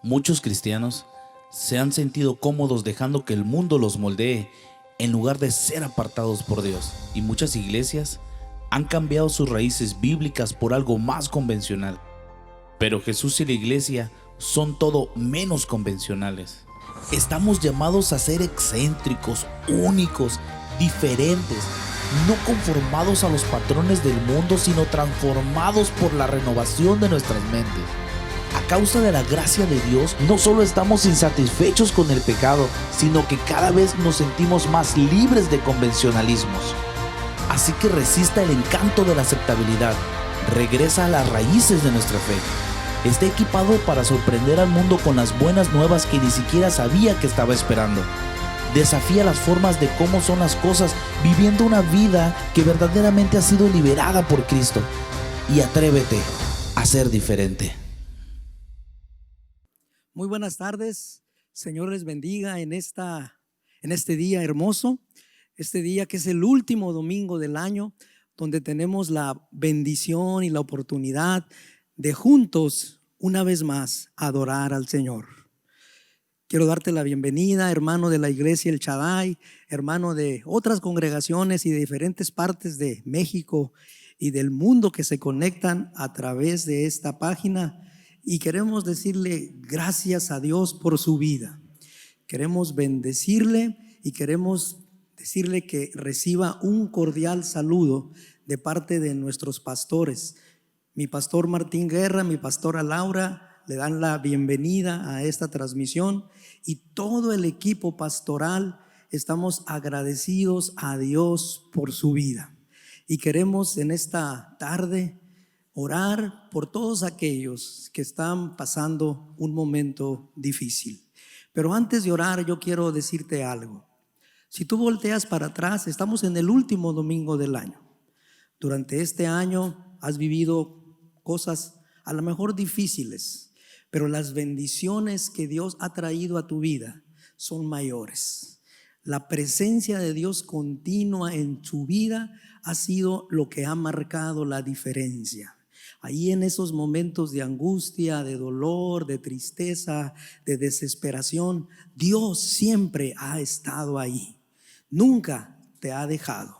Muchos cristianos se han sentido cómodos dejando que el mundo los moldee en lugar de ser apartados por Dios. Y muchas iglesias han cambiado sus raíces bíblicas por algo más convencional. Pero Jesús y la iglesia son todo menos convencionales. Estamos llamados a ser excéntricos, únicos, diferentes, no conformados a los patrones del mundo, sino transformados por la renovación de nuestras mentes. A causa de la gracia de Dios, no solo estamos insatisfechos con el pecado, sino que cada vez nos sentimos más libres de convencionalismos. Así que resista el encanto de la aceptabilidad, regresa a las raíces de nuestra fe. Está equipado para sorprender al mundo con las buenas nuevas que ni siquiera sabía que estaba esperando. Desafía las formas de cómo son las cosas, viviendo una vida que verdaderamente ha sido liberada por Cristo. Y atrévete a ser diferente. Muy buenas tardes, Señor les bendiga en este día hermoso, este día que es el último domingo del año, donde tenemos la bendición y la oportunidad de juntos, una vez más, adorar al Señor. Quiero darte la bienvenida, hermano de la iglesia El Shaddai, hermano de otras congregaciones y de diferentes partes de México y del mundo que se conectan a través de esta página. Y queremos decirle gracias a Dios por su vida. Queremos bendecirle y queremos decirle que reciba un cordial saludo de parte de nuestros pastores. Mi pastor Martín Guerra, mi pastora Laura, le dan la bienvenida a esta transmisión y todo el equipo pastoral estamos agradecidos a Dios por su vida. Y queremos en esta tarde orar por todos aquellos que están pasando un momento difícil. Pero antes de orar, yo quiero decirte algo. Si tú volteas para atrás, estamos en el último domingo del año. Durante este año has vivido cosas a lo mejor difíciles, pero las bendiciones que Dios ha traído a tu vida son mayores. La presencia de Dios continua en tu vida ha sido lo que ha marcado la diferencia. Ahí en esos momentos de angustia, de dolor, de tristeza, de desesperación, Dios siempre ha estado ahí. Nunca te ha dejado.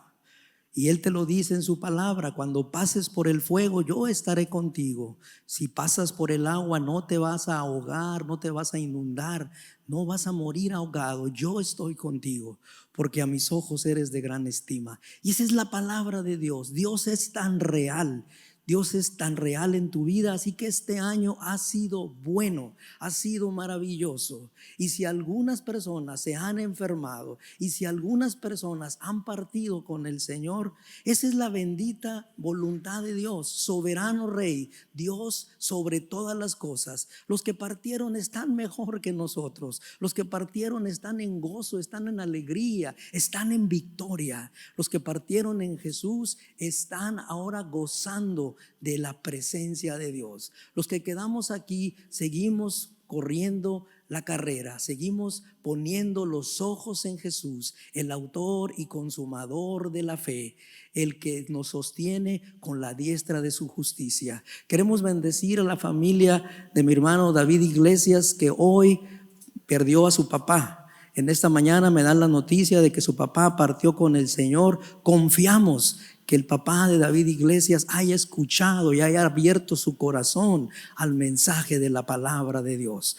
Y Él te lo dice en su palabra: cuando pases por el fuego, yo estaré contigo. Si pasas por el agua, no te vas a ahogar, no te vas a inundar, no vas a morir ahogado. Yo estoy contigo, porque a mis ojos eres de gran estima. Y esa es la palabra de Dios. Dios es tan real. Dios es tan real en tu vida, así que este año ha sido bueno, ha sido maravilloso. Y si algunas personas se han enfermado y si algunas personas han partido con el Señor, esa es la bendita voluntad de Dios, soberano Rey, Dios sobre todas las cosas. Los que partieron están mejor que nosotros, los que partieron están en gozo, están en alegría, están en victoria. Los que partieron en Jesús están ahora gozando de la presencia de Dios. Los que quedamos aquí seguimos corriendo la carrera, seguimos poniendo los ojos en Jesús, el autor y consumador de la fe, el que nos sostiene con la diestra de su justicia. Queremos bendecir a la familia de mi hermano David Iglesias, que hoy perdió a su papá. En esta mañana me dan la noticia de que su papá partió con el Señor. Confiamos que el papá de David Iglesias haya escuchado y haya abierto su corazón al mensaje de la palabra de Dios.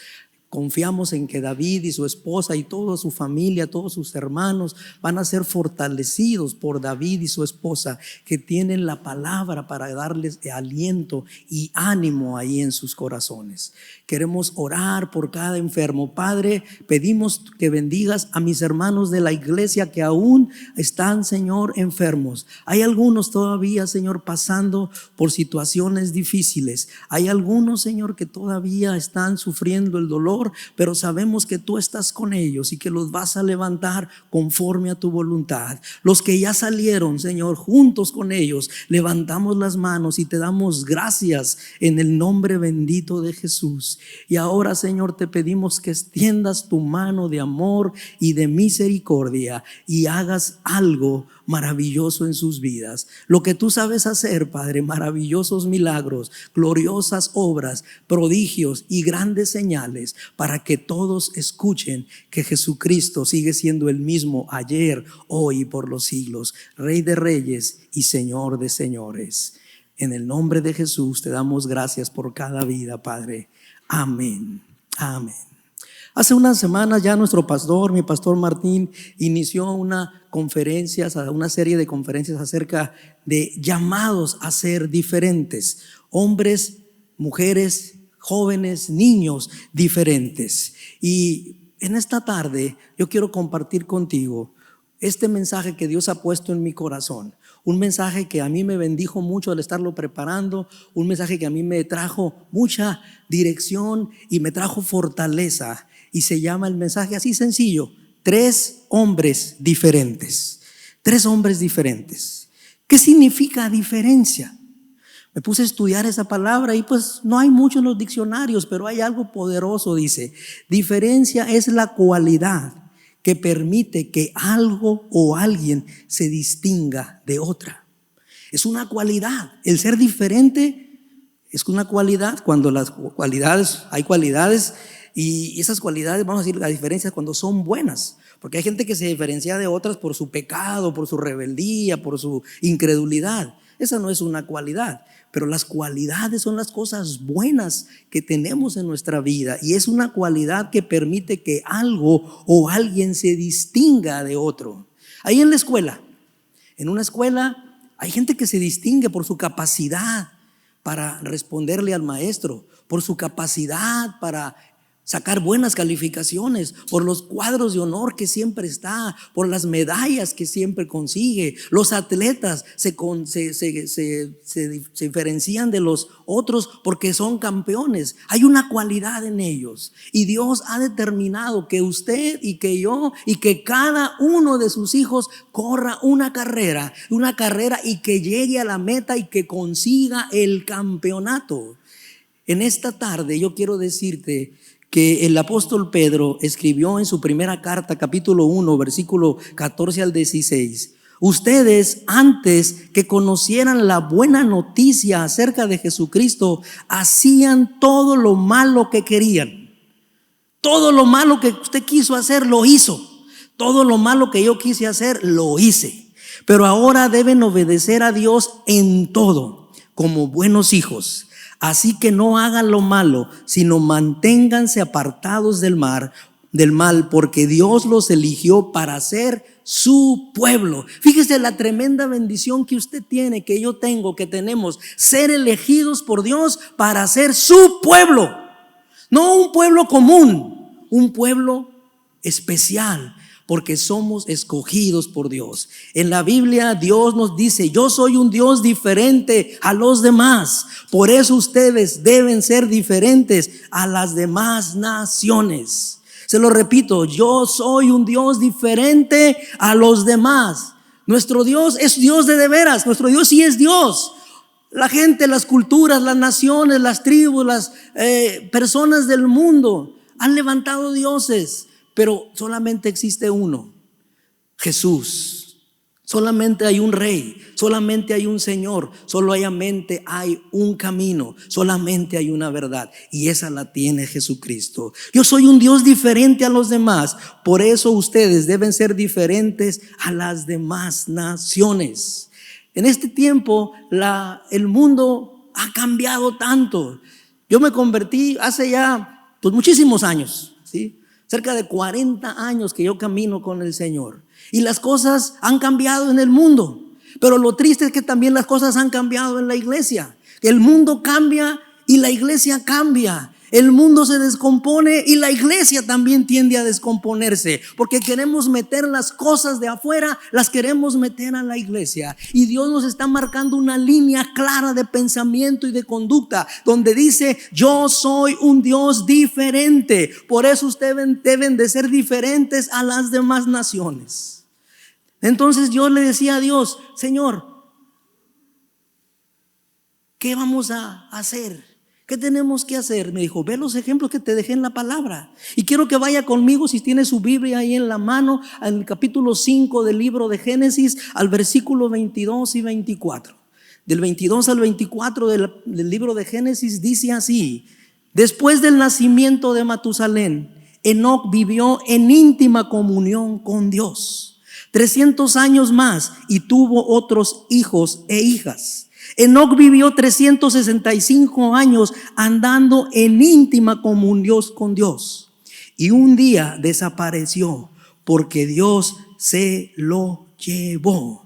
Confiamos en que David y su esposa y toda su familia, todos sus hermanos van a ser fortalecidos por David y su esposa, que tienen la palabra para darles aliento y ánimo ahí en sus corazones. Queremos orar por cada enfermo. Padre, pedimos que bendigas a mis hermanos de la iglesia que aún están, Señor, enfermos. Hay algunos todavía, Señor, pasando por situaciones difíciles. Hay algunos, Señor, que todavía están sufriendo el dolor dolor, pero sabemos que tú estás con ellos y que los vas a levantar conforme a tu voluntad. Los que ya salieron, Señor, juntos con ellos, levantamos las manos y te damos gracias en el nombre bendito de Jesús. Y ahora, Señor, te pedimos que extiendas tu mano de amor y de misericordia y hagas algo maravilloso en sus vidas. Lo que tú sabes hacer, Padre, maravillosos milagros, gloriosas obras, prodigios y grandes señales, para que todos escuchen que Jesucristo sigue siendo el mismo ayer, hoy y por los siglos, Rey de reyes y Señor de señores. En el nombre de Jesús te damos gracias por cada vida, Padre. Amén. Amén. Hace unas semanas ya mi pastor Martín, inició una serie de conferencias acerca de llamados a ser diferentes. Hombres, mujeres, jóvenes, niños diferentes. Y en esta tarde yo quiero compartir contigo este mensaje que Dios ha puesto en mi corazón. Un mensaje que a mí me bendijo mucho al estarlo preparando, un mensaje que a mí me trajo mucha dirección y me trajo fortaleza. Y se llama el mensaje así sencillo: 3 hombres diferentes. 3 hombres diferentes. ¿Qué significa diferencia? Me puse a estudiar esa palabra y pues no hay mucho en los diccionarios, pero hay algo poderoso. Dice: diferencia es la cualidad que permite que algo o alguien se distinga de otra. Es una cualidad. El ser diferente es una cualidad. Cuando hay cualidades, y esas cualidades, vamos a decir, la diferencia es cuando son buenas, porque hay gente que se diferencia de otras por su pecado, por su rebeldía, por su incredulidad. Esa no es una cualidad, pero las cualidades son las cosas buenas que tenemos en nuestra vida, y es una cualidad que permite que algo o alguien se distinga de otro. Ahí en una escuela hay gente que se distingue por su capacidad para responderle al maestro, por su capacidad para sacar buenas calificaciones, por los cuadros de honor que siempre está, por las medallas que siempre consigue. Los atletas se diferencian de los otros porque son campeones. Hay una cualidad en ellos, y Dios ha determinado que usted y que yo y que cada uno de sus hijos corra una carrera y que llegue a la meta y que consiga el campeonato. En esta tarde yo quiero decirte que el apóstol Pedro escribió en su primera carta, capítulo 1, versículo 14 al 16: ustedes, antes que conocieran la buena noticia acerca de Jesucristo, hacían todo lo malo que querían. Todo lo malo que usted quiso hacer, lo hizo. Todo lo malo que yo quise hacer, lo hice. Pero ahora deben obedecer a Dios en todo, como buenos hijos. Así que no hagan lo malo, sino manténganse apartados del mal, porque Dios los eligió para ser su pueblo. Fíjese la tremenda bendición que usted tiene, que yo tengo, que tenemos: ser elegidos por Dios para ser su pueblo. No un pueblo común, un pueblo especial, porque somos escogidos por Dios. En la Biblia Dios nos dice: yo soy un Dios diferente a los demás. Por eso ustedes deben ser diferentes a las demás naciones. Se lo repito: yo soy un Dios diferente a los demás. Nuestro Dios es Dios de veras. Nuestro Dios sí es Dios. La gente, las culturas, las naciones, las tribus, las personas del mundo han levantado dioses, pero solamente existe uno: Jesús. Solamente hay un rey, solamente hay un Señor, solamente hay un camino, solamente hay una verdad, y esa la tiene Jesucristo. Yo soy un Dios diferente a los demás. Por eso ustedes deben ser diferentes a las demás naciones. En este tiempo el mundo ha cambiado tanto. Yo me convertí hace ya muchísimos años, ¿sí? Cerca de 40 años que yo camino con el Señor, y las cosas han cambiado en el mundo. Pero lo triste es que también las cosas han cambiado en la iglesia. El mundo cambia y la iglesia cambia. El mundo se descompone y la iglesia también tiende a descomponerse, porque queremos meter las cosas de afuera, las queremos meter a la iglesia. Y Dios nos está marcando una línea clara de pensamiento y de conducta, donde dice: yo soy un Dios diferente. Por eso ustedes deben de ser diferentes a las demás naciones. Entonces yo le decía a Dios: Señor, ¿qué vamos a hacer? ¿Qué tenemos que hacer? Me dijo: ve los ejemplos que te dejé en la palabra. Y quiero que vaya conmigo, si tiene su Biblia ahí en la mano, al capítulo 5 del libro de Génesis, al versículo 22 y 24. Del 22 al 24 del libro de Génesis dice así: después del nacimiento de Matusalén, Enoc vivió en íntima comunión con Dios 300 años más y tuvo otros hijos e hijas. Enoc vivió 365 años andando en íntima comunión con Dios, y un día desapareció porque Dios se lo llevó.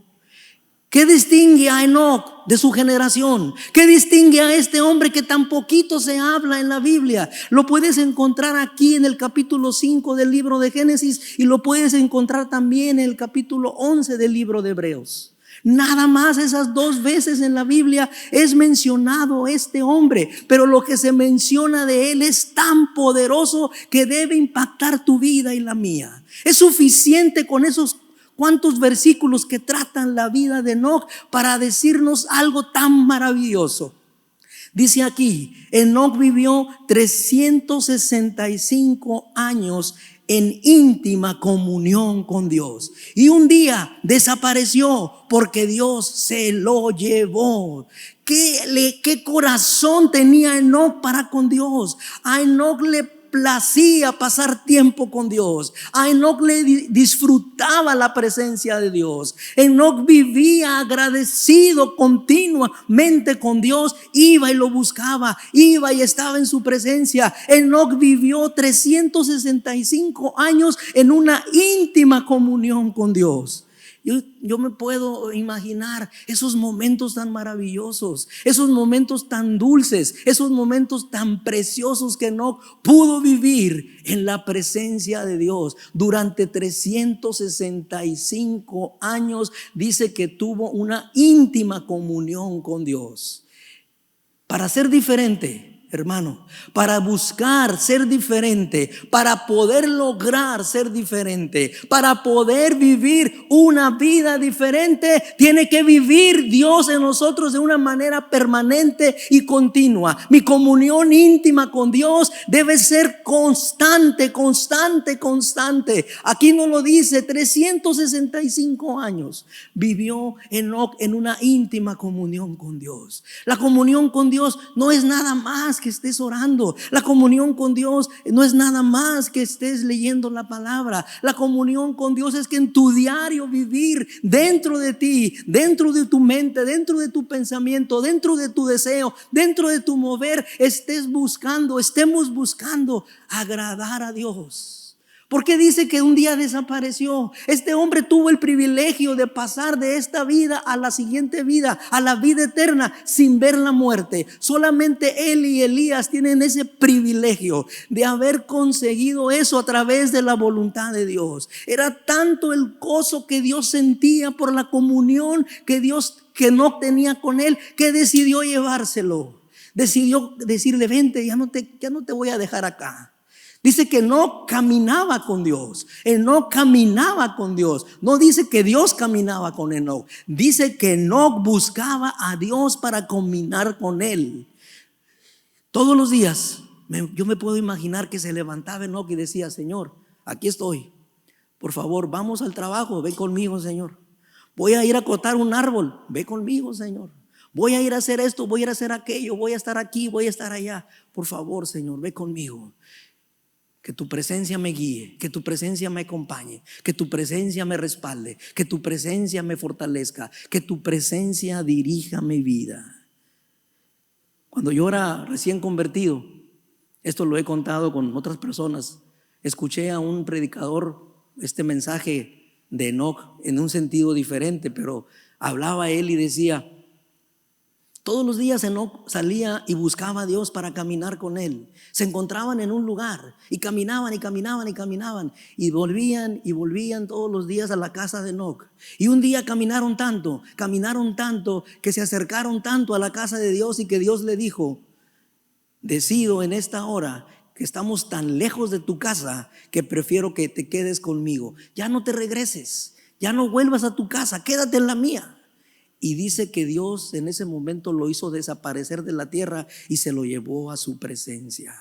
¿Qué distingue a Enoc de su generación? ¿Qué distingue a este hombre que tan poquito se habla en la Biblia? Lo puedes encontrar aquí en el capítulo 5 del libro de Génesis, y lo puedes encontrar también en el capítulo 11 del libro de Hebreos. Nada más esas 2 veces en la Biblia es mencionado este hombre, pero lo que se menciona de él es tan poderoso que debe impactar tu vida y la mía. Es suficiente con esos cuantos versículos que tratan la vida de Enoc para decirnos algo tan maravilloso. Dice aquí: Enoc vivió 365 años en íntima comunión con Dios, y un día desapareció porque Dios se lo llevó. ¿Qué corazón tenía Enoc para con Dios? A Enoc le placía pasar tiempo con Dios. A Enoc le disfrutaba la presencia de Dios. Enoc vivía agradecido continuamente con Dios. Iba y lo buscaba, iba y estaba en su presencia. Enoc vivió 365 años en una íntima comunión con Dios. Yo me puedo imaginar esos momentos tan maravillosos, esos momentos tan dulces, esos momentos tan preciosos que Enoc pudo vivir en la presencia de Dios. Durante 365 años dice que tuvo una íntima comunión con Dios. Para ser diferente, hermano, para buscar ser diferente, para poder lograr ser diferente, para poder vivir una vida diferente, tiene que vivir Dios en nosotros de una manera permanente y continua. Mi comunión íntima con Dios debe ser constante, constante, constante. Aquí nos lo dice: 365 años vivió Enoc en una íntima comunión con Dios. La comunión con Dios no es nada más que estés orando. La comunión con Dios no es nada más que estés leyendo la palabra. La comunión con Dios es que en tu diario vivir, dentro de ti, dentro de tu mente, dentro de tu pensamiento, dentro de tu deseo, dentro de tu mover, estemos buscando agradar a Dios. ¿Por qué dice que un día desapareció? Este hombre tuvo el privilegio de pasar de esta vida a la siguiente vida, a la vida eterna, sin ver la muerte. Solamente él y Elías tienen ese privilegio de haber conseguido eso a través de la voluntad de Dios. Era tanto el gozo que Dios sentía por la comunión que no tenía con él, que decidió llevárselo. Decidió decirle: vente, ya no te voy a dejar acá. Dice que no caminaba con Dios. Enoc caminaba con Dios. No dice que Dios caminaba con Enoc. Dice que Enoc buscaba a Dios para caminar con él. Todos los días yo me puedo imaginar que se levantaba Enoc y decía: Señor, aquí estoy. Por favor, vamos al trabajo. Ve conmigo, Señor. Voy a ir a cortar un árbol. Ve conmigo, Señor. Voy a ir a hacer esto, voy a ir a hacer aquello. Voy a estar aquí, voy a estar allá. Por favor, Señor, ve conmigo. Que tu presencia me guíe, que tu presencia me acompañe, que tu presencia me respalde, que tu presencia me fortalezca, que tu presencia dirija mi vida. Cuando yo era recién convertido, esto lo he contado con otras personas, escuché a un predicador este mensaje de Enoc en un sentido diferente, pero hablaba él y decía: Todos los días Enoc salía y buscaba a Dios para caminar con él. Se encontraban en un lugar y caminaban y caminaban y caminaban y volvían todos los días a la casa de Enoc. Y un día caminaron tanto que se acercaron tanto a la casa de Dios y que Dios le dijo: decido en esta hora que estamos tan lejos de tu casa que prefiero que te quedes conmigo. Ya no te regreses, ya no vuelvas a tu casa, quédate en la mía. Y dice que Dios en ese momento lo hizo desaparecer de la tierra y se lo llevó a su presencia.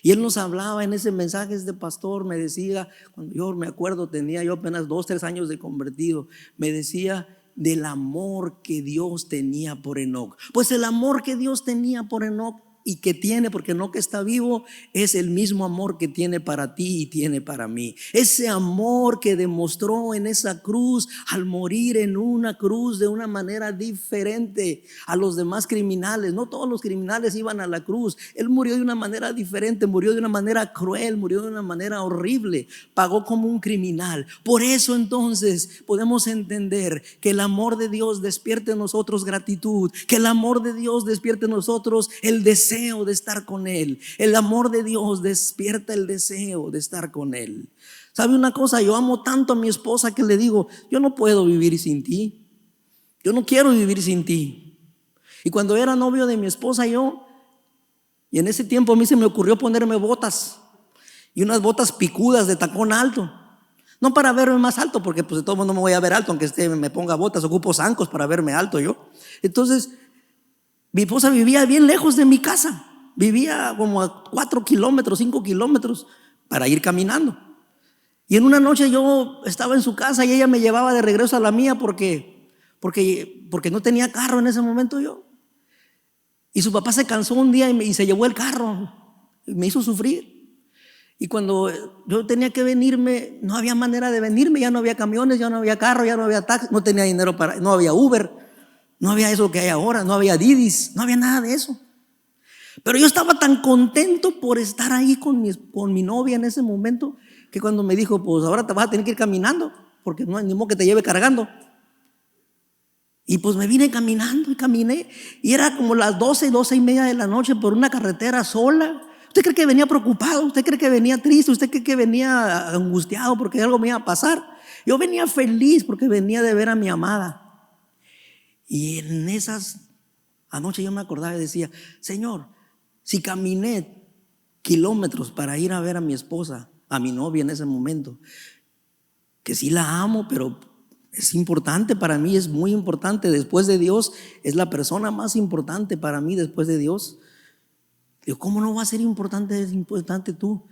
Y él nos hablaba en ese mensaje de pastor, me decía, cuando yo me acuerdo, tenía yo apenas 2-3 años de convertido, me decía del amor que Dios tenía por Enoc. Pues el amor que Dios tenía por Enoc y que tiene, porque Enoc está vivo, es el mismo amor que tiene para ti y tiene para mí. Ese amor que demostró en esa cruz al morir en una cruz de una manera diferente a los demás criminales. No todos los criminales iban a la cruz. Él murió de una manera diferente, murió de una manera cruel, murió de una manera horrible, pagó como un criminal. Por eso entonces podemos entender que el amor de Dios despierte en nosotros gratitud, que el amor de Dios despierte en nosotros el deseo de estar con Él. El amor de Dios despierta el deseo de estar con Él. ¿Sabe una cosa? Yo amo tanto a mi esposa que le digo: yo no puedo vivir sin ti, yo no quiero vivir sin ti. Y cuando era novio de mi esposa y en ese tiempo a mí se me ocurrió ponerme botas, y unas botas picudas de tacón alto, no para verme más alto, porque pues de todo mundo no me voy a ver alto, aunque me ponga botas, ocupo zancos para verme alto yo. Entonces mi esposa vivía bien lejos de mi casa, vivía como a 4 kilómetros, 5 kilómetros para ir caminando. Y en una noche yo estaba en su casa y ella me llevaba de regreso a la mía porque no tenía carro en ese momento yo. Y su papá se cansó un día y se llevó el carro y me hizo sufrir. Y cuando yo tenía que venirme, no había manera de venirme, ya no había camiones, ya no había carro, ya no había taxi, no tenía dinero no había Uber. No había eso que hay ahora, no había Didis, no había nada de eso. Pero yo estaba tan contento por estar ahí con mi novia en ese momento, que cuando me dijo: pues ahora te vas a tener que ir caminando, porque no hay ni modo que te lleve cargando. Y pues me vine caminando y caminé, y era como las 12:30 de la noche por una carretera sola. ¿Usted cree que venía preocupado? ¿Usted cree que venía triste? ¿Usted cree que venía angustiado porque algo me iba a pasar? Yo venía feliz porque venía de ver a mi amada. Y en esas anoche yo me acordaba y decía: Señor, si caminé kilómetros para ir a ver a mi esposa, a mi novia en ese momento, que sí la amo, pero es importante para mí, es muy importante. Después de Dios, es la persona más importante para mí después de Dios. Digo, ¿cómo no va a ser importante tú?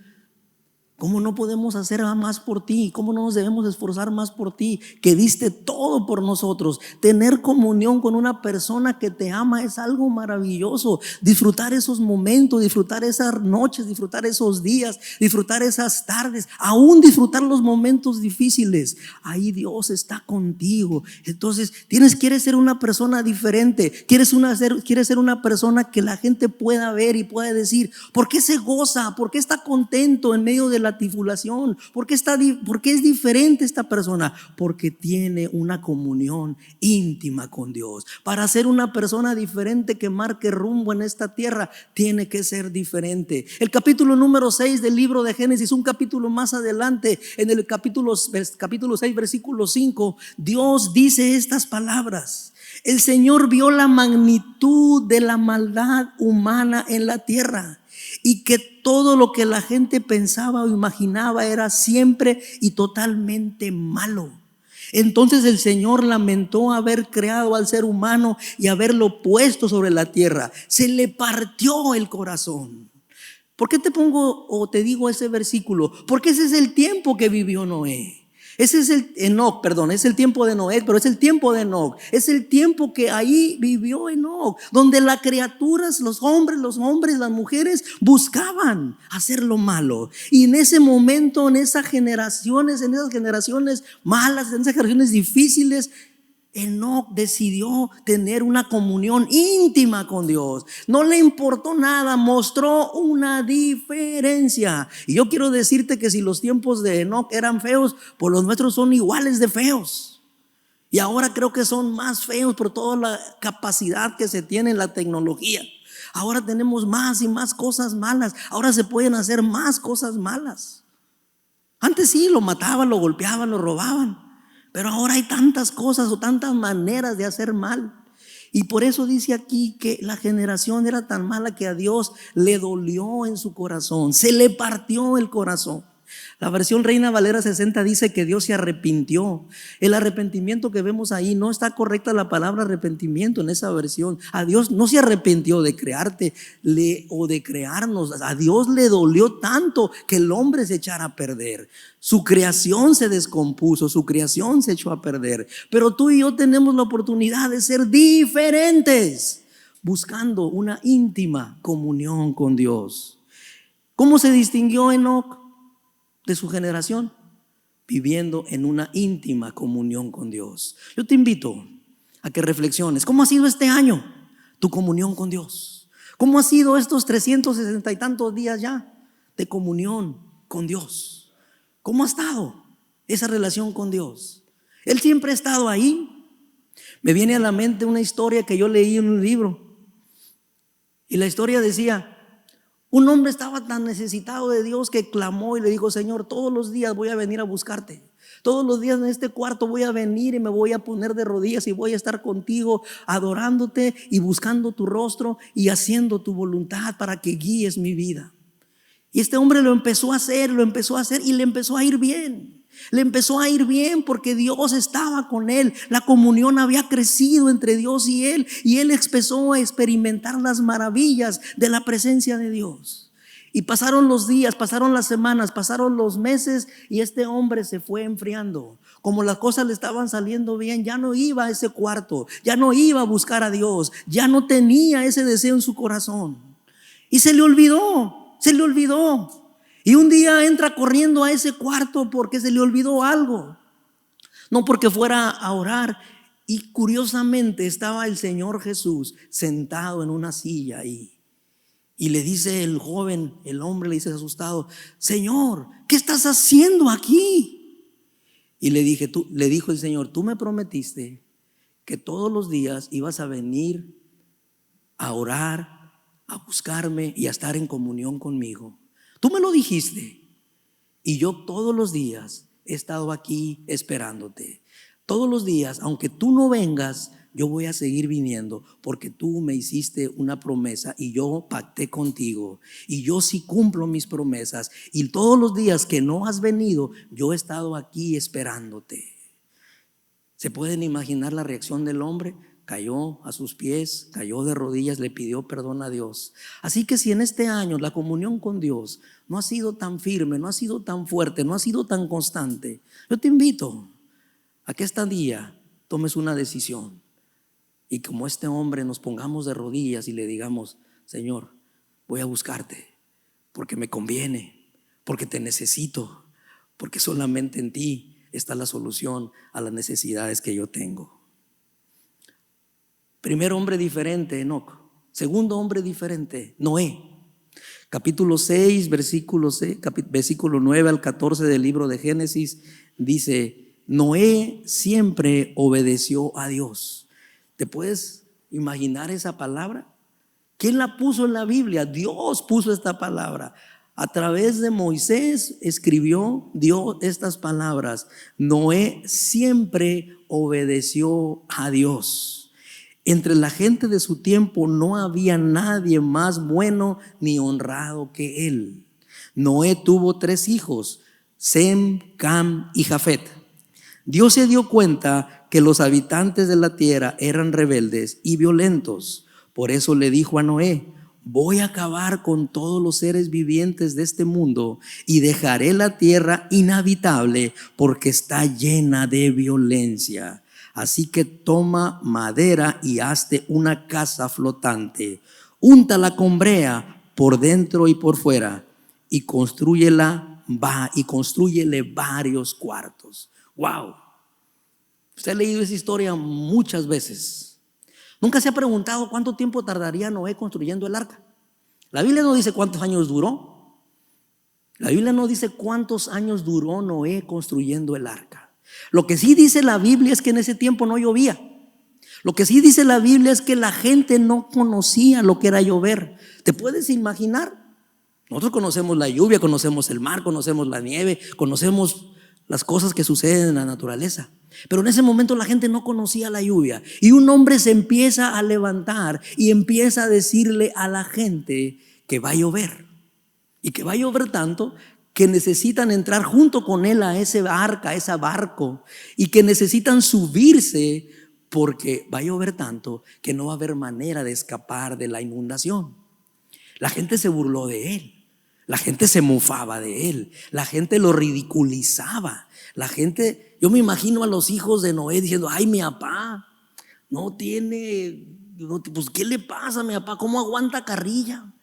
¿Cómo no podemos hacer más por ti? ¿Cómo no nos debemos esforzar más por ti? Que diste todo por nosotros. Tener comunión con una persona que te ama es algo maravilloso. Disfrutar esos momentos, disfrutar esas noches, disfrutar esos días, disfrutar esas tardes, aún disfrutar los momentos difíciles. Ahí Dios está contigo. Entonces quieres ser una persona diferente. Quieres ser una persona que la gente pueda ver y pueda decir: ¿por qué se goza? ¿Por qué está contento en medio de la tribulación? ¿Por qué es diferente esta persona? Porque tiene una comunión íntima con Dios. Para ser una persona diferente que marque rumbo en esta tierra, tiene que ser diferente. El capítulo número 6 del libro de Génesis, un capítulo más adelante, en el capítulo 6 versículo 5, Dios dice estas palabras: el Señor vio la magnitud de la maldad humana en la tierra, y que todo lo que la gente pensaba o imaginaba era siempre y totalmente malo. Entonces el Señor lamentó haber creado al ser humano y haberlo puesto sobre la tierra. Se le partió el corazón. ¿Por qué te digo ese versículo? Porque ese es el tiempo que vivió Noé. Ese es es el tiempo de Noé, pero es el tiempo de Enoc. Es el tiempo que ahí vivió Enoc, donde las criaturas, los hombres, las mujeres buscaban hacer lo malo. Y en ese momento, en esas generaciones malas, en esas generaciones difíciles, Enoc decidió tener una comunión íntima con Dios. No le importó nada, mostró una diferencia. Y yo quiero decirte que si los tiempos de Enoc eran feos, pues los nuestros son iguales de feos. Y ahora creo que son más feos por toda la capacidad que se tiene en la tecnología. Ahora tenemos más y más cosas malas. Ahora se pueden hacer más cosas malas. Antes sí, lo mataban, lo golpeaban, lo robaban. Pero ahora hay tantas cosas o tantas maneras de hacer mal. Y por eso dice aquí que la generación era tan mala que a Dios le dolió en su corazón. Se le partió el corazón. La versión Reina Valera 60 dice que Dios se arrepintió. El arrepentimiento que vemos ahí, no está correcta la palabra arrepentimiento en esa versión. A Dios no se arrepintió de crearte o de crearnos. A Dios le dolió tanto que el hombre se echara a perder. Su creación se descompuso, su creación se echó a perder. Pero tú y yo tenemos la oportunidad de ser diferentes, buscando una íntima comunión con Dios. ¿Cómo se distinguió Enoc de su generación? Viviendo en una íntima comunión con Dios. Yo te invito a que reflexiones. ¿Cómo ha sido este año tu comunión con Dios? ¿Cómo ha sido estos 360 y tantos días ya de comunión con Dios? ¿Cómo ha estado esa relación con Dios? Él siempre ha estado ahí. Me viene a la mente una historia que yo leí en un libro. Y la historia decía: un hombre estaba tan necesitado de Dios que clamó y le dijo: Señor, todos los días voy a venir a buscarte. Todos los días en este cuarto voy a venir y me voy a poner de rodillas y voy a estar contigo, adorándote y buscando tu rostro y haciendo tu voluntad para que guíes mi vida. Y este hombre lo empezó a hacer y le empezó a ir bien. Le empezó a ir bien porque Dios estaba con él. La comunión había crecido entre Dios y él empezó a experimentar las maravillas de la presencia de Dios. Y pasaron los días, pasaron las semanas, pasaron los meses y este hombre se fue enfriando. Como las cosas le estaban saliendo bien, ya no iba a ese cuarto, ya no iba a buscar a Dios, ya no tenía ese deseo en su corazón. Y se le olvidó. Y un día entra corriendo a ese cuarto porque se le olvidó algo, no porque fuera a orar. Y curiosamente estaba el Señor Jesús sentado en una silla ahí. Y le dice el joven, el hombre le dice asustado: Señor, ¿qué estás haciendo aquí? Y le dijo el Señor: tú me prometiste que todos los días ibas a venir a orar, a buscarme y a estar en comunión conmigo. Tú me lo dijiste y yo todos los días he estado aquí esperándote. Todos los días, aunque tú no vengas, yo voy a seguir viniendo porque tú me hiciste una promesa y yo pacté contigo y yo sí cumplo mis promesas, y todos los días que no has venido, yo he estado aquí esperándote. ¿Se pueden imaginar la reacción del hombre? Cayó a sus pies, cayó de rodillas, le pidió perdón a Dios. Así que si en este año la comunión con Dios no ha sido tan firme, no ha sido tan fuerte, no ha sido tan constante, yo te invito a que este día tomes una decisión y como este hombre nos pongamos de rodillas y le digamos: Señor, voy a buscarte porque me conviene, porque te necesito, porque solamente en ti está la solución a las necesidades que yo tengo. Primer hombre diferente, Enoc. Segundo hombre diferente, Noé. Capítulo 6, versículo 9 al 14 del libro de Génesis dice: Noé siempre obedeció a Dios. ¿Te puedes imaginar esa palabra? ¿Quién la puso en la Biblia? Dios puso esta palabra. A través de Moisés escribió Dios estas palabras: Noé siempre obedeció a Dios. Entre la gente de su tiempo no había nadie más bueno ni honrado que él. Noé tuvo 3 hijos: Sem, Cam y Jafet. Dios se dio cuenta que los habitantes de la tierra eran rebeldes y violentos. Por eso le dijo a Noé: voy a acabar con todos los seres vivientes de este mundo y dejaré la tierra inhabitable porque está llena de violencia. Así que toma madera y hazte una casa flotante, úntala con brea por dentro y por fuera y construyele varios cuartos. Wow. Usted ha leído esa historia muchas veces. ¿Nunca se ha preguntado cuánto tiempo tardaría Noé construyendo el arca? La Biblia no dice cuántos años duró. La Biblia no dice cuántos años duró Noé construyendo el arca. Lo que sí dice la Biblia es que en ese tiempo no llovía. Lo que sí dice la Biblia es que la gente no conocía lo que era llover. ¿Te puedes imaginar? Nosotros conocemos la lluvia, conocemos el mar, conocemos la nieve, conocemos las cosas que suceden en la naturaleza. Pero en ese momento la gente no conocía la lluvia. Y un hombre se empieza a levantar y empieza a decirle a la gente que va a llover. Y que va a llover tanto que necesitan entrar junto con él a ese arca, a ese barco. Y que necesitan subirse porque va a llover tanto que no va a haber manera de escapar de la inundación. La gente se burló de él. La gente se mofaba de él. La gente lo ridiculizaba. La gente, yo me imagino a los hijos de Noé diciendo: ay, mi papá no tiene, pues ¿qué le pasa a mi papá? ¿Cómo aguanta carrilla?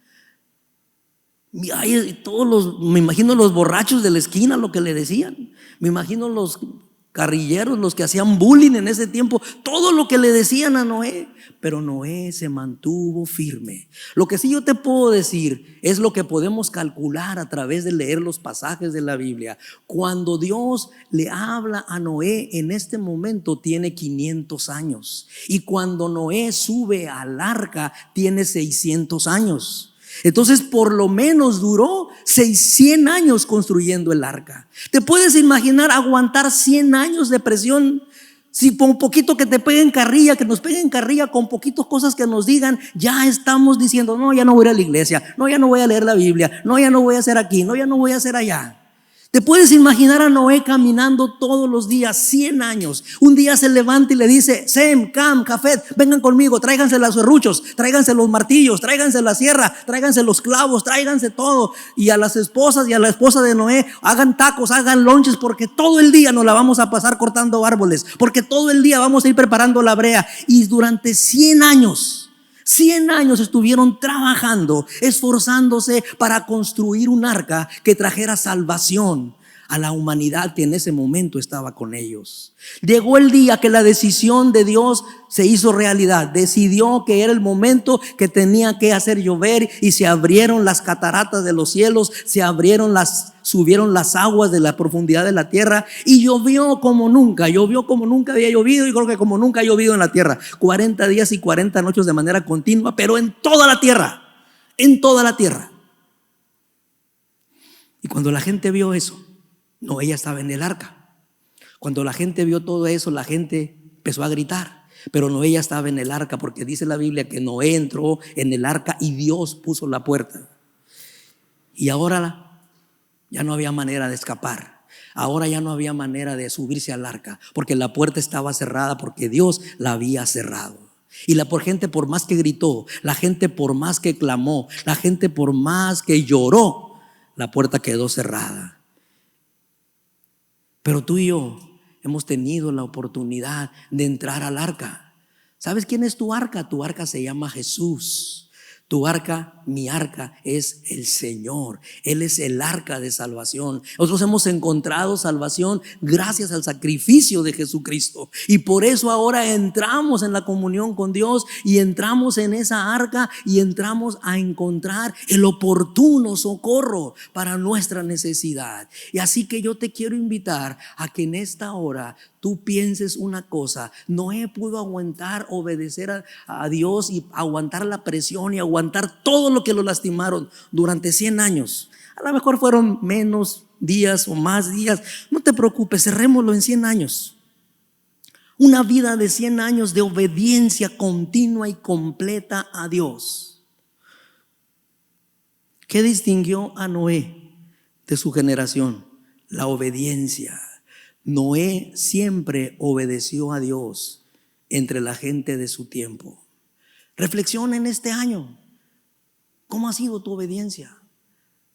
Ay, me imagino los borrachos de la esquina lo que le decían. Me imagino los carrilleros, los que hacían bullying en ese tiempo, todo lo que le decían a Noé. Pero Noé se mantuvo firme. Lo que sí yo te puedo decir es lo que podemos calcular a través de leer los pasajes de la Biblia. Cuando Dios le habla a Noé, en este momento tiene 500 años. Y cuando Noé sube al arca, tiene 600 años. Entonces por lo menos duró 100 años construyendo el arca. ¿Te puedes imaginar aguantar 100 años de presión? Si por un poquito que te peguen carrilla, que nos peguen carrilla con poquitos cosas que nos digan, ya estamos diciendo: no, ya no voy a ir a la iglesia, no, ya no voy a leer la Biblia, no, ya no voy a hacer aquí, no, ya no voy a hacer allá. ¿Te puedes imaginar a Noé caminando todos los días 100 años? Un día se levanta y le dice: Sem, Cam, Jafet, vengan conmigo, tráiganse los serruchos, tráiganse los martillos, tráiganse la sierra, tráiganse los clavos, tráiganse todo. Y a las esposas y a la esposa de Noé, hagan tacos, hagan lonches, porque todo el día nos la vamos a pasar cortando árboles, porque todo el día vamos a ir preparando la brea. Y durante 100 años estuvieron trabajando, esforzándose para construir un arca que trajera salvación a la humanidad que en ese momento estaba con ellos. Llegó el día que la decisión de Dios se hizo realidad. Decidió que era el momento que tenía que hacer llover, y se abrieron las cataratas de los cielos, subieron las aguas de la profundidad de la tierra, y llovió como nunca había llovido, y creo que como nunca ha llovido en la tierra. 40 días y 40 noches de manera continua, pero en toda la tierra. Y cuando la gente vio eso, Noé ya estaba en el arca. Cuando la gente vio todo eso, la gente empezó a gritar, pero Noé ya estaba en el arca, porque dice la Biblia que Noé entró en el arca y Dios puso la puerta. Y ahora ya no había manera de escapar. Ahora ya no había manera de subirse al arca, porque la puerta estaba cerrada, porque Dios la había cerrado. Y la gente, por más que gritó, la gente por más que clamó, la gente por más que lloró, la puerta quedó cerrada. Pero tú y yo hemos tenido la oportunidad de entrar al arca. ¿Sabes quién es tu arca? Tu arca se llama Jesús. Tu arca, mi arca, es el Señor. Él es el arca de salvación. Nosotros hemos encontrado salvación gracias al sacrificio de Jesucristo, y por eso ahora entramos en la comunión con Dios, y entramos en esa arca, y entramos a encontrar el oportuno socorro para nuestra necesidad. Y así que yo te quiero invitar a que en esta hora tú pienses una cosa: Noé pudo aguantar, obedecer a Dios, y aguantar la presión, y aguantar todo lo que lo lastimaron durante 100 años. A lo mejor fueron menos días o más días. No te preocupes, cerrémoslo en 100 años. Una vida de 100 años de obediencia continua y completa a Dios. ¿Qué distinguió a Noé de su generación? La obediencia. Noé siempre obedeció a Dios entre la gente de su tiempo. Reflexiona en este año. ¿Cómo ha sido tu obediencia?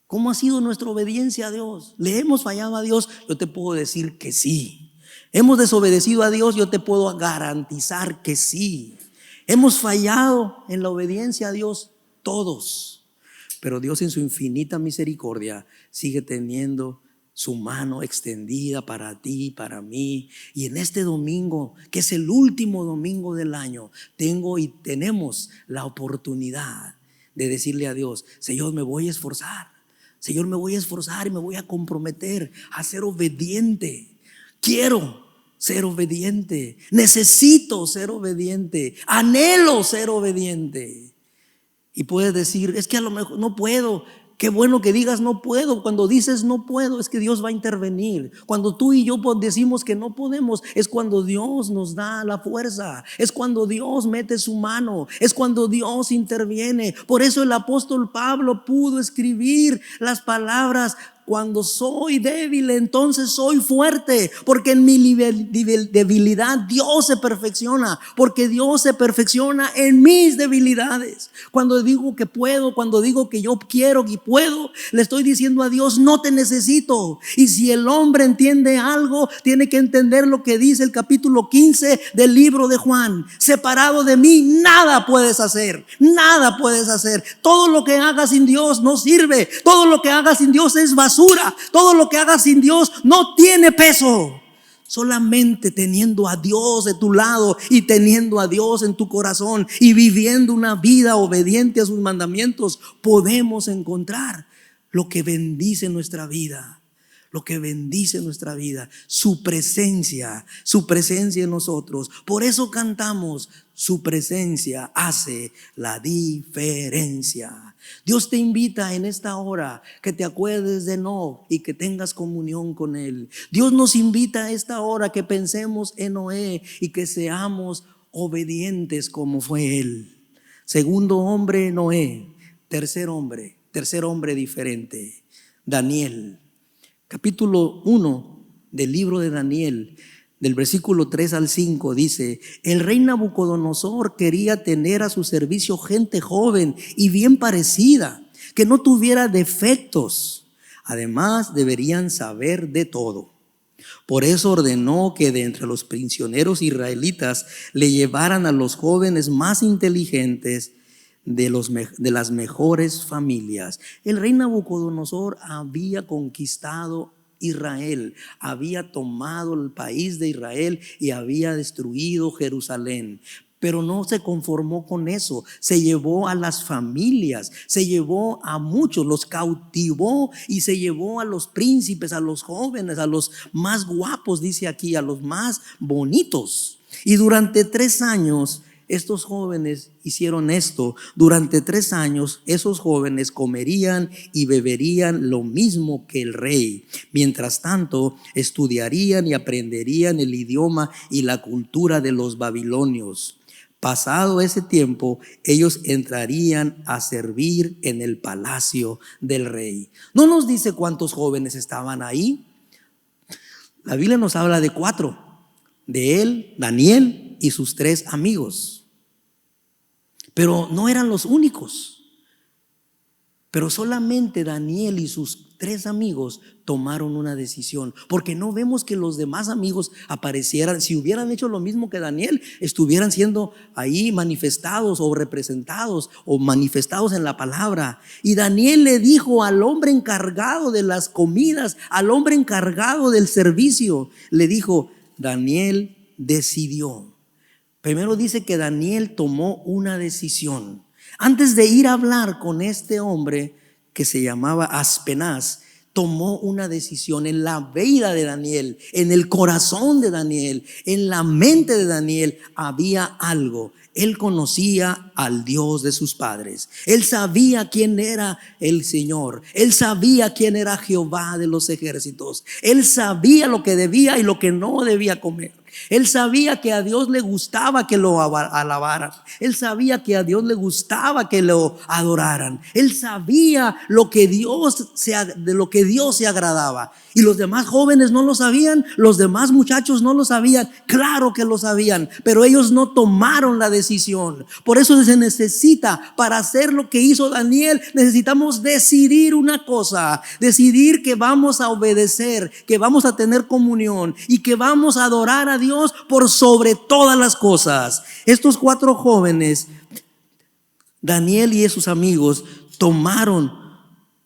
¿Cómo ha sido nuestra obediencia a Dios? ¿Le hemos fallado a Dios? Yo te puedo decir que sí. ¿Hemos desobedecido a Dios? Yo te puedo garantizar que sí. Hemos fallado en la obediencia a Dios todos. Pero Dios, en su infinita misericordia, sigue teniendo su mano extendida para ti, para mí. Y en este domingo, que es el último domingo del año, tenemos la oportunidad de decirle a Dios: Señor, me voy a esforzar. Señor, me voy a esforzar y me voy a comprometer a ser obediente. quiero ser obediente, necesito ser obediente, anhelo ser obediente. Y puedes decir, es que a lo mejor no puedo. Qué bueno que digas no puedo. Cuando dices no puedo, es que Dios va a intervenir. Cuando tú y yo decimos que no podemos, es cuando Dios nos da la fuerza, es cuando Dios mete su mano, es cuando Dios interviene. Por eso el apóstol Pablo pudo escribir las palabras: cuando soy débil, entonces soy fuerte, porque en mi debilidad Dios se perfecciona, porque Dios se perfecciona en mis debilidades. Cuando digo que puedo, cuando digo que yo quiero y puedo, le estoy diciendo a Dios, no te necesito. Y si el hombre entiende algo, tiene que entender lo que dice el capítulo 15 del libro de Juan: separado de mí nada puedes hacer, nada puedes hacer. Todo lo que hagas sin Dios no sirve, todo lo que hagas sin Dios es basura. Todo lo que hagas sin Dios no tiene peso. Solamente teniendo a Dios de tu lado y teniendo a Dios en tu corazón y viviendo una vida obediente a sus mandamientos, podemos encontrar lo que bendice nuestra vida. Lo que bendice nuestra vida, su presencia en nosotros. Por eso cantamos: su presencia hace la diferencia. Dios te invita en esta hora que te acuerdes de Enoc y que tengas comunión con Él. Dios nos invita a esta hora que pensemos en Noé y que seamos obedientes como fue Él. Segundo hombre, Noé. Tercer hombre diferente, Daniel. Capítulo 1 del libro de Daniel, del versículo 3 al 5, dice: el rey Nabucodonosor quería tener a su servicio gente joven y bien parecida, que no tuviera defectos. Además, deberían saber de todo. Por eso ordenó que de entre los prisioneros israelitas le llevaran a los jóvenes más inteligentes de las mejores familias. El rey Nabucodonosor había conquistado Israel, había tomado el país de Israel y había destruido Jerusalén. Pero no se conformó con eso, se llevó a las familias, se llevó a muchos, los cautivó y se llevó a los príncipes, a los jóvenes, a los más guapos, dice aquí, a los más bonitos. Y durante 3 años estos jóvenes hicieron esto. Durante 3 años esos jóvenes comerían y beberían lo mismo que el rey. Mientras tanto, estudiarían y aprenderían el idioma y la cultura de los babilonios. Pasado ese tiempo, ellos entrarían a servir en el palacio del rey. No nos dice cuántos jóvenes estaban ahí. La Biblia nos habla de 4. De él, Daniel y sus 3 amigos. Pero no eran los únicos. Pero solamente Daniel y sus 3 amigos tomaron una decisión, porque no vemos que los demás amigos aparecieran. Si hubieran hecho lo mismo que Daniel, estuvieran siendo ahí manifestados o representados o manifestados en la palabra. Y Daniel le dijo al hombre encargado de las comidas, al hombre encargado del servicio, le dijo: Daniel decidió. Primero dice que Daniel tomó una decisión. Antes de ir a hablar con este hombre que se llamaba Aspenaz, tomó una decisión en la vida de Daniel, en el corazón de Daniel, en la mente de Daniel había algo. Él conocía al Dios de sus padres. Él sabía quién era el Señor. Él sabía quién era Jehová de los ejércitos. Él sabía lo que debía y lo que no debía comer. Él sabía que a Dios le gustaba que lo alabaran. Él sabía que a Dios le gustaba que lo adoraran. Él sabía de lo que Dios se agradaba. Y los demás jóvenes no lo sabían, los demás muchachos no lo sabían. Claro que lo sabían, pero ellos no tomaron la decisión. Por eso se necesita, para hacer lo que hizo Daniel, necesitamos decidir una cosa: decidir que vamos a obedecer, que vamos a tener comunión y que vamos a adorar a Dios por sobre todas las cosas. Estos 4 jóvenes, Daniel y sus amigos, tomaron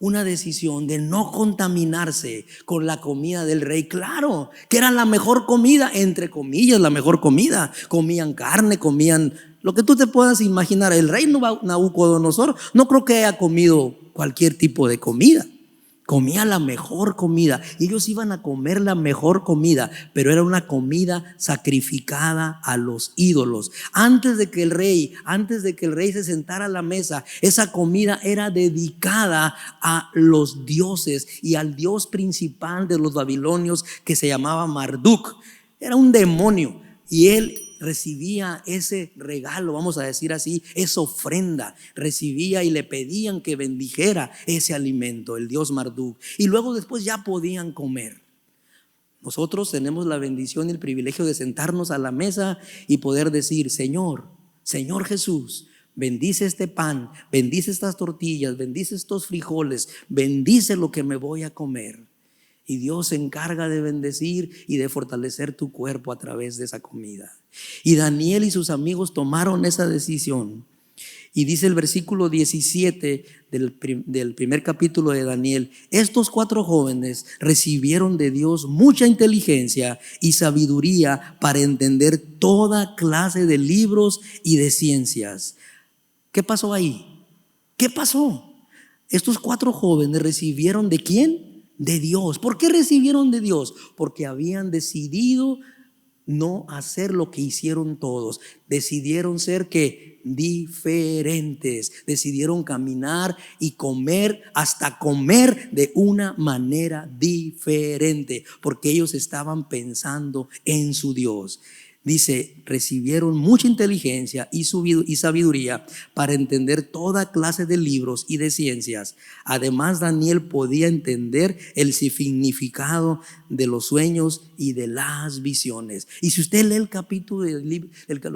una decisión de no contaminarse con la comida del rey. Claro que era la mejor comida, entre comillas, la mejor comida. Comían carne, comían lo que tú te puedas imaginar. El rey Nabucodonosor no creo que haya comido cualquier tipo de comida. Comía la mejor comida. Ellos iban a comer la mejor comida, pero era una comida sacrificada a los ídolos. Antes de que el rey se sentara a la mesa, esa comida era dedicada a los dioses y al dios principal de los babilonios, que se llamaba Marduk. Era un demonio y él recibía ese regalo, vamos a decir así, esa ofrenda, recibía y le pedían que bendijera ese alimento, el dios Marduk, y luego después ya podían comer. Nosotros tenemos la bendición y el privilegio de sentarnos a la mesa y poder decir: Señor Jesús, bendice este pan, bendice estas tortillas, bendice estos frijoles, bendice lo que me voy a comer. Y Dios se encarga de bendecir y de fortalecer tu cuerpo a través de esa comida. Y Daniel y sus amigos tomaron esa decisión. Y dice el versículo 17 del primer capítulo de Daniel: estos 4 jóvenes recibieron de Dios mucha inteligencia y sabiduría para entender toda clase de libros y de ciencias. ¿Qué pasó ahí? ¿Qué pasó? Estos 4 jóvenes recibieron ¿de quién? De Dios. ¿Por qué recibieron de Dios? Porque habían decidido no hacer lo que hicieron todos. Decidieron ser diferentes. Decidieron caminar y comer, hasta comer de una manera diferente, porque ellos estaban pensando en su Dios. Dice: recibieron mucha inteligencia y sabiduría para entender toda clase de libros y de ciencias. Además, Daniel podía entender el significado de los sueños y de las visiones. Y si usted lee los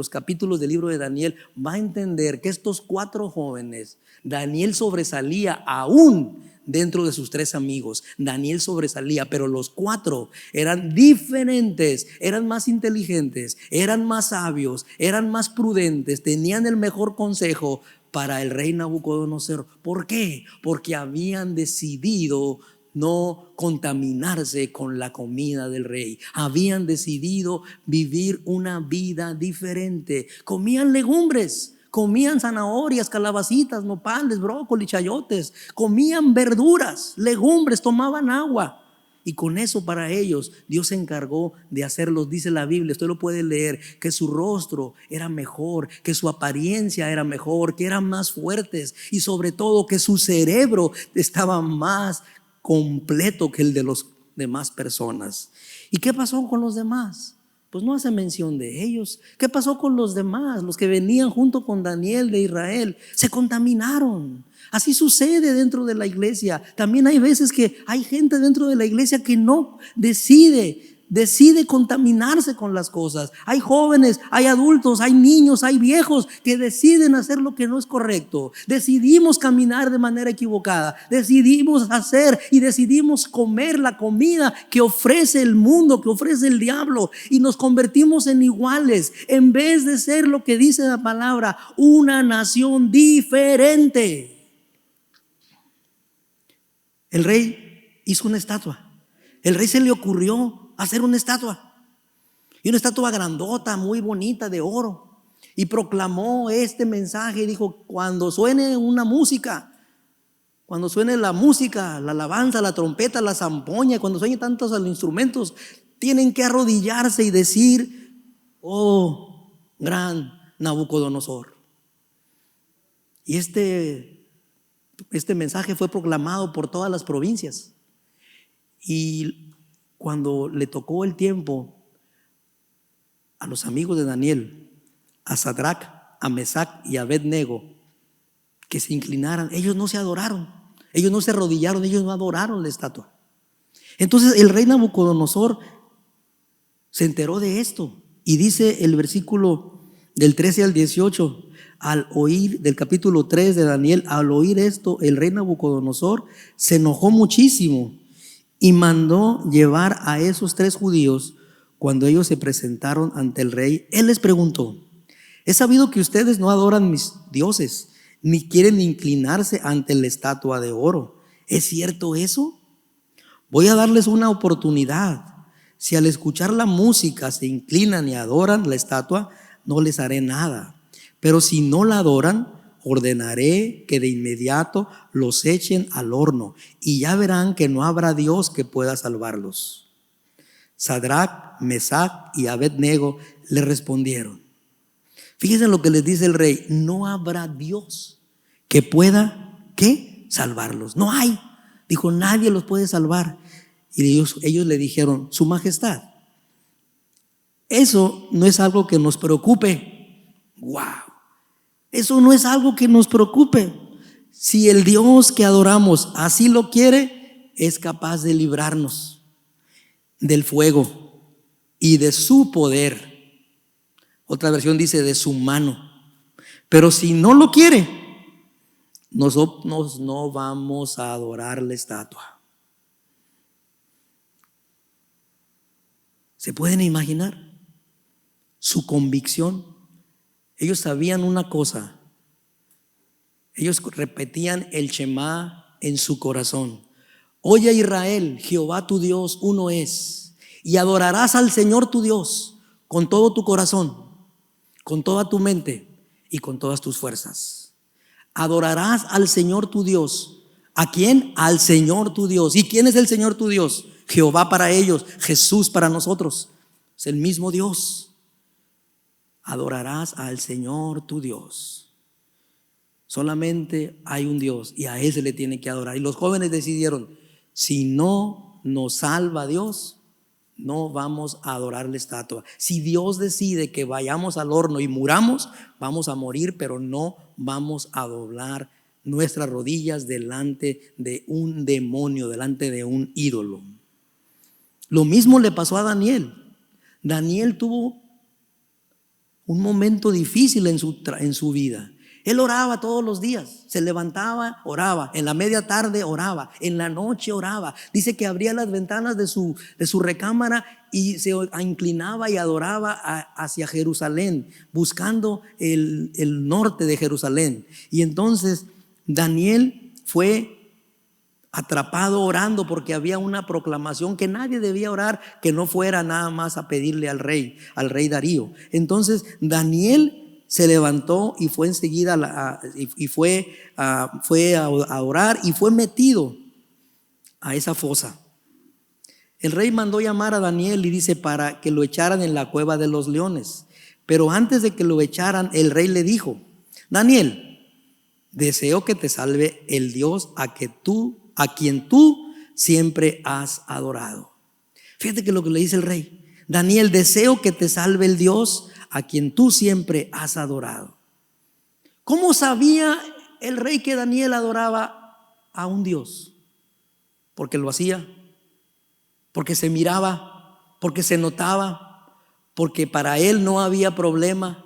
capítulos del libro de Daniel, va a entender que estos 4 jóvenes, Daniel sobresalía aún dentro de sus 3 amigos. Daniel sobresalía, pero los 4 eran diferentes, eran más inteligentes, eran más sabios, eran más prudentes, tenían el mejor consejo para el rey Nabucodonosor. ¿Por qué? Porque habían decidido no contaminarse con la comida del rey. Habían decidido vivir una vida diferente. Comían legumbres, comían zanahorias, calabacitas, nopales, brócoli, chayotes. Comían verduras, legumbres, tomaban agua. Y con eso, para ellos, Dios se encargó de hacerlos. Dice la Biblia, usted lo puede leer, que su rostro era mejor, que su apariencia era mejor, que eran más fuertes, y sobre todo que su cerebro estaba más completo que el de los demás personas. ¿Y qué pasó con los demás? Pues no hace mención de ellos. ¿Qué pasó con los demás? Los que venían junto con Daniel de Israel se contaminaron. Así sucede dentro de la iglesia. También hay veces que hay gente dentro de la iglesia que no decide contaminarse con las cosas. Hay jóvenes, hay adultos, hay niños, hay viejos que deciden hacer lo que no es correcto. Decidimos caminar de manera equivocada. Decidimos hacer y decidimos comer la comida que ofrece el mundo, que ofrece el diablo, y nos convertimos en iguales, en vez de ser lo que dice la palabra, una nación diferente. El rey hizo una estatua. El rey se le ocurrió hacer una estatua, y una estatua grandota, muy bonita, de oro, y proclamó este mensaje. Dijo: cuando suene una música, cuando suene la música, la alabanza, la trompeta, la zampoña, cuando suene tantos instrumentos, tienen que arrodillarse y decir: oh, gran Nabucodonosor. Y este mensaje fue proclamado por todas las provincias. Y cuando le tocó el tiempo a los amigos de Daniel, a Sadrach, a Mesac y a Abed-nego, que se inclinaran, ellos no se adoraron, ellos no se arrodillaron, ellos no adoraron la estatua. Entonces el rey Nabucodonosor se enteró de esto, y dice el versículo del 13 al 18, al oír, del capítulo 3 de Daniel, al oír esto, el rey Nabucodonosor se enojó muchísimo y mandó llevar a esos 3 judíos. Cuando ellos se presentaron ante el rey, él les preguntó: he sabido que ustedes no adoran mis dioses, ni quieren inclinarse ante la estatua de oro. ¿Es cierto eso? Voy a darles una oportunidad. Si al escuchar la música se inclinan y adoran la estatua, no les haré nada. Pero si no la adoran, ordenaré que de inmediato los echen al horno y ya verán que no habrá Dios que pueda salvarlos. Sadrach, Mesach y Abed-nego le respondieron. Fíjense lo que les dice el rey: no habrá Dios que pueda, ¿qué? Salvarlos. No hay. Dijo, nadie los puede salvar. Y ellos le dijeron, Su Majestad, eso no es algo que nos preocupe. Wow. Eso no es algo que nos preocupe. Si el Dios que adoramos así lo quiere, es capaz de librarnos del fuego y de su poder. Otra versión dice de su mano. Pero si no lo quiere, nosotros no vamos a adorar la estatua. ¿Se pueden imaginar su convicción? Ellos sabían una cosa. Ellos repetían el Shema en su corazón. Oye Israel, Jehová tu Dios uno es, y adorarás al Señor tu Dios con todo tu corazón, con toda tu mente y con todas tus fuerzas. Adorarás al Señor tu Dios. ¿A quién? Al Señor tu Dios. ¿Y quién es el Señor tu Dios? Jehová para ellos, Jesús para nosotros. Es el mismo Dios. Adorarás al Señor tu Dios. Solamente hay un Dios y a Él se le tiene que adorar. Y los jóvenes decidieron, si no nos salva Dios, no vamos a adorar la estatua. Si Dios decide que vayamos al horno y muramos, vamos a morir, pero no vamos a doblar nuestras rodillas delante de un demonio, delante de un ídolo. Lo mismo le pasó a Daniel. Daniel tuvo un momento difícil en su vida. Él oraba todos los días, se levantaba, oraba, en la media tarde oraba, en la noche oraba. Dice que abría las ventanas de su recámara y se inclinaba y adoraba hacia Jerusalén, buscando el norte de Jerusalén. Y entonces Daniel fue atrapado orando porque había una proclamación que nadie debía orar que no fuera nada más a pedirle al rey Darío. Entonces Daniel se levantó y fue enseguida fue a orar y fue metido a esa fosa. El rey mandó llamar a Daniel y dice para que lo echaran en la cueva de los leones. Pero antes de que lo echaran, el rey le dijo: Daniel, deseo que te salve el Dios a quien tú siempre has adorado. Fíjate que lo que le dice el rey: Daniel, deseo que te salve el Dios a quien tú siempre has adorado. ¿Cómo sabía el rey que Daniel adoraba a un Dios? Porque lo hacía, porque se miraba, porque se notaba, porque para él no había problema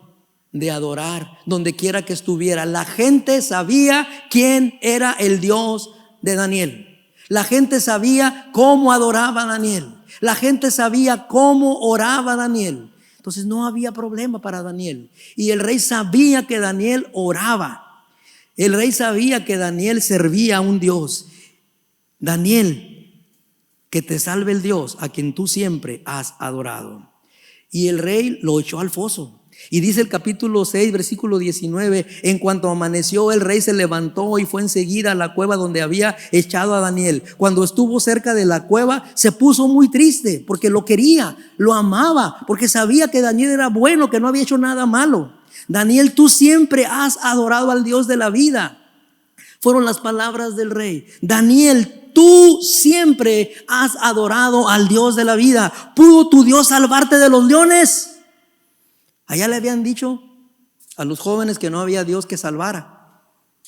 de adorar donde quiera que estuviera. La gente sabía quién era el Dios de Daniel. La gente sabía cómo adoraba a Daniel. La gente sabía cómo oraba a Daniel. Entonces no había problema para Daniel. Y el rey sabía que Daniel oraba. El rey sabía que Daniel servía a un Dios. Daniel, que te salve el Dios a quien tú siempre has adorado. Y el rey lo echó al foso. Y dice el capítulo 6, versículo 19: en cuanto amaneció, el rey se levantó y fue enseguida a la cueva donde había echado a Daniel. Cuando estuvo cerca de la cueva, se puso muy triste porque lo quería, lo amaba, porque sabía que Daniel era bueno, que no había hecho nada malo. Daniel, tú siempre has adorado al Dios de la vida. Fueron las palabras del rey. Daniel, tú siempre has adorado al Dios de la vida. ¿Pudo tu Dios salvarte de los leones? Allá le habían dicho a los jóvenes que no había Dios que salvara.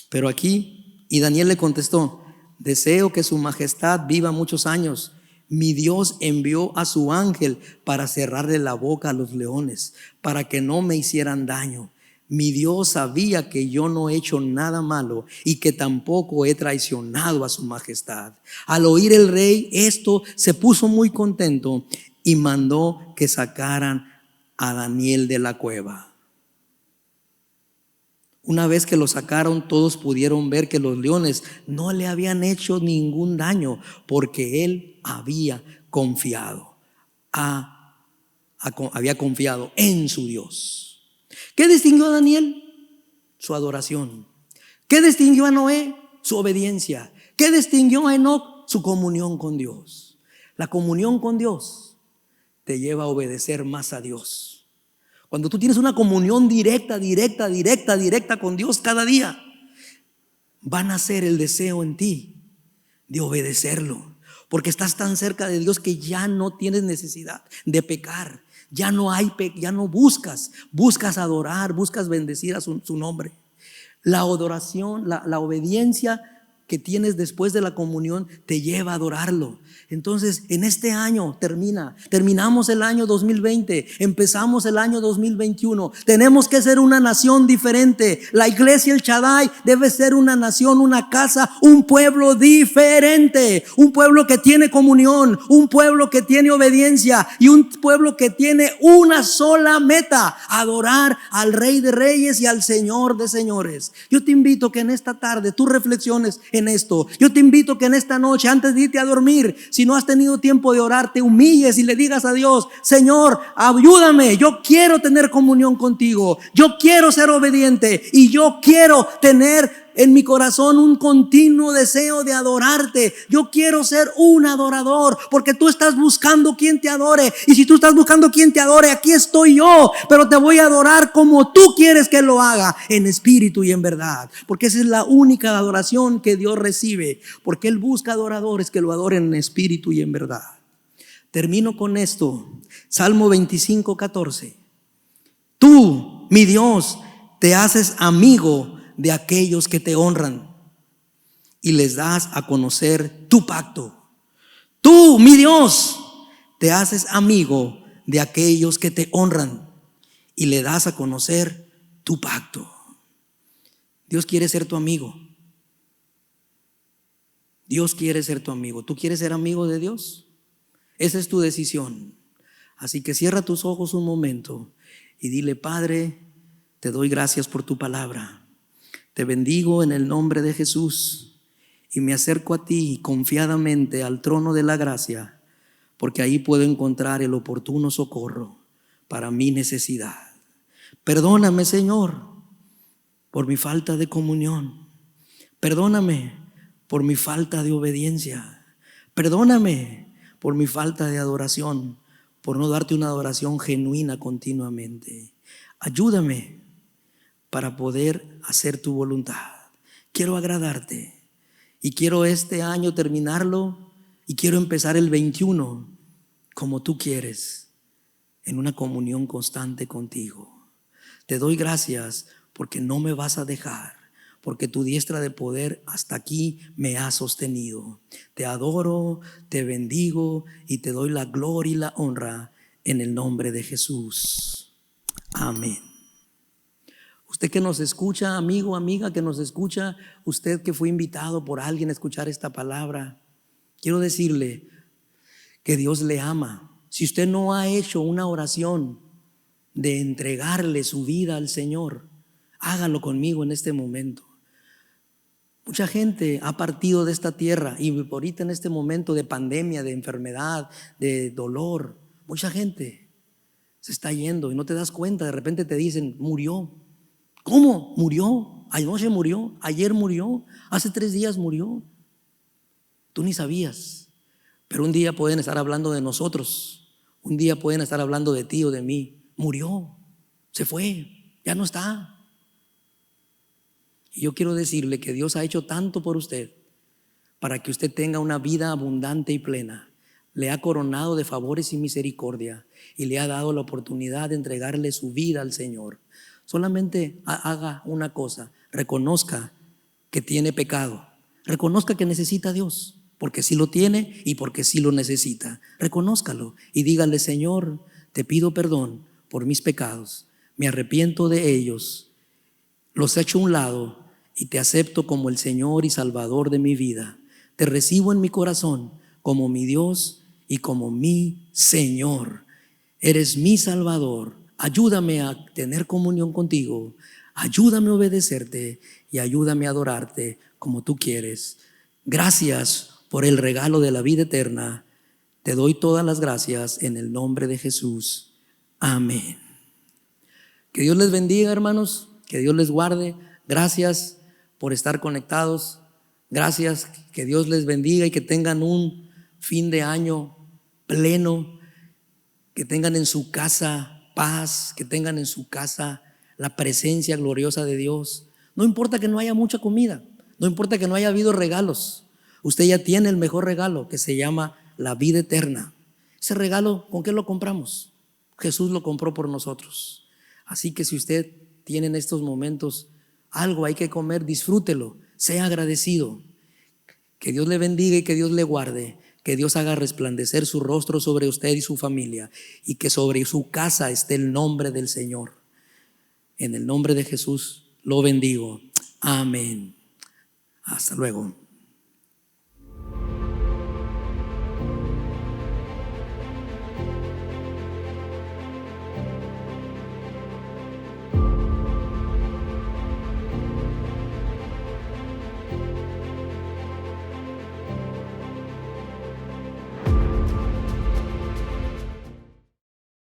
Pero aquí, y Daniel le contestó: deseo que su majestad viva muchos años. Mi Dios envió a su ángel para cerrarle la boca a los leones, para que no me hicieran daño. Mi Dios sabía que yo no he hecho nada malo y que tampoco he traicionado a su majestad. Al oír el rey esto, se puso muy contento y mandó que sacaran a Daniel de la cueva. Una vez que lo sacaron, todos pudieron ver que los leones no le habían hecho ningún daño, porque él había confiado en su Dios. ¿Qué distinguió a Daniel? Su adoración. ¿Qué distinguió a Noé? Su obediencia. ¿Qué distinguió a Enoc? Su comunión con Dios. La comunión con Dios te lleva a obedecer más a Dios. Cuando tú tienes una comunión directa con Dios cada día, va a nacer el deseo en ti de obedecerlo, porque estás tan cerca de Dios que ya no tienes necesidad de pecar. Ya no buscas adorar, buscas bendecir a su nombre. La adoración, la obediencia que tienes después de la comunión te lleva a adorarlo. Entonces, en este año terminamos el año 2020, empezamos el año 2021. Tenemos que ser una nación diferente. La iglesia El Shaddai debe ser una nación, una casa, un pueblo diferente, un pueblo que tiene comunión, un pueblo que tiene obediencia y un pueblo que tiene una sola meta: adorar al Rey de Reyes y al Señor de Señores. Yo te invito que en esta tarde tú reflexiones en esto. Yo te invito que en esta noche, antes de irte a dormir, si no has tenido tiempo de orar, te humilles y le digas a Dios: Señor, ayúdame, yo quiero tener comunión contigo, yo quiero ser obediente y yo quiero tener en mi corazón un continuo deseo de adorarte. Yo quiero ser un adorador, porque tú estás buscando quien te adore. Y si tú estás buscando quien te adore, aquí estoy yo, pero te voy a adorar como tú quieres que lo haga, en espíritu y en verdad, porque esa es la única adoración que Dios recibe, porque Él busca adoradores que lo adoren en espíritu y en verdad. Termino con esto. Salmo 25:14. Tú, mi Dios, te haces amigo de aquellos que te honran y les das a conocer tu pacto. Tú, mi Dios, te haces amigo de aquellos que te honran y le das a conocer tu pacto. Dios quiere ser tu amigo. Dios quiere ser tu amigo. ¿Tú quieres ser amigo de Dios? Esa es tu decisión. Así que cierra tus ojos un momento y dile: Padre, te doy gracias por tu palabra. Te bendigo en el nombre de Jesús y me acerco a ti confiadamente al trono de la gracia, porque ahí puedo encontrar el oportuno socorro para mi necesidad. Perdóname, Señor, por mi falta de comunión. Perdóname por mi falta de obediencia. Perdóname por mi falta de adoración, por no darte una adoración genuina continuamente. Ayúdame para poder hacer tu voluntad. Quiero agradarte y quiero este año terminarlo y quiero empezar el 21 como tú quieres, en una comunión constante contigo. Te doy gracias porque no me vas a dejar, porque tu diestra de poder hasta aquí me ha sostenido. Te adoro, te bendigo y te doy la gloria y la honra en el nombre de Jesús. Amén. Usted que nos escucha, amigo, amiga que nos escucha, usted que fue invitado por alguien a escuchar esta palabra, quiero decirle que Dios le ama. Si usted no ha hecho una oración de entregarle su vida al Señor, hágalo conmigo en este momento. Mucha gente ha partido de esta tierra y ahorita en este momento de pandemia, de enfermedad, de dolor, mucha gente se está yendo y no te das cuenta. De repente te dicen: murió. ¿Cómo? ¿Murió? Anoche murió, ayer murió, hace 3 días murió. Tú ni sabías. Pero un día pueden estar hablando de nosotros, un día pueden estar hablando de ti o de mí. Murió, se fue, ya no está. Y yo quiero decirle que Dios ha hecho tanto por usted para que usted tenga una vida abundante y plena. Le ha coronado de favores y misericordia y le ha dado la oportunidad de entregarle su vida al Señor. Solamente haga una cosa: reconozca que tiene pecado, reconozca que necesita a Dios, porque sí lo tiene y porque sí lo necesita. Reconózcalo y dígale: Señor, te pido perdón por mis pecados, me arrepiento de ellos, los echo a un lado y te acepto como el Señor y Salvador de mi vida. Te recibo en mi corazón como mi Dios y como mi Señor. Eres mi Salvador. Ayúdame a tener comunión contigo, ayúdame a obedecerte y ayúdame a adorarte como tú quieres. Gracias por el regalo de la vida eterna. Te doy todas las gracias en el nombre de Jesús. Amén. Que Dios les bendiga, hermanos, que Dios les guarde. Gracias por estar conectados. Gracias, que Dios les bendiga y que tengan un fin de año pleno, que tengan en su casa paz, que tengan en su casa la presencia gloriosa de Dios. No importa que no haya mucha comida, no importa que no haya habido regalos, usted ya tiene el mejor regalo, que se llama la vida eterna. Ese regalo, ¿con qué lo compramos? Jesús lo compró por nosotros. Así que si usted tiene en estos momentos algo hay que comer, disfrútelo, sea agradecido. Que Dios le bendiga y que Dios le guarde, que Dios haga resplandecer su rostro sobre usted y su familia, y que sobre su casa esté el nombre del Señor. En el nombre de Jesús lo bendigo. Amén. Hasta luego.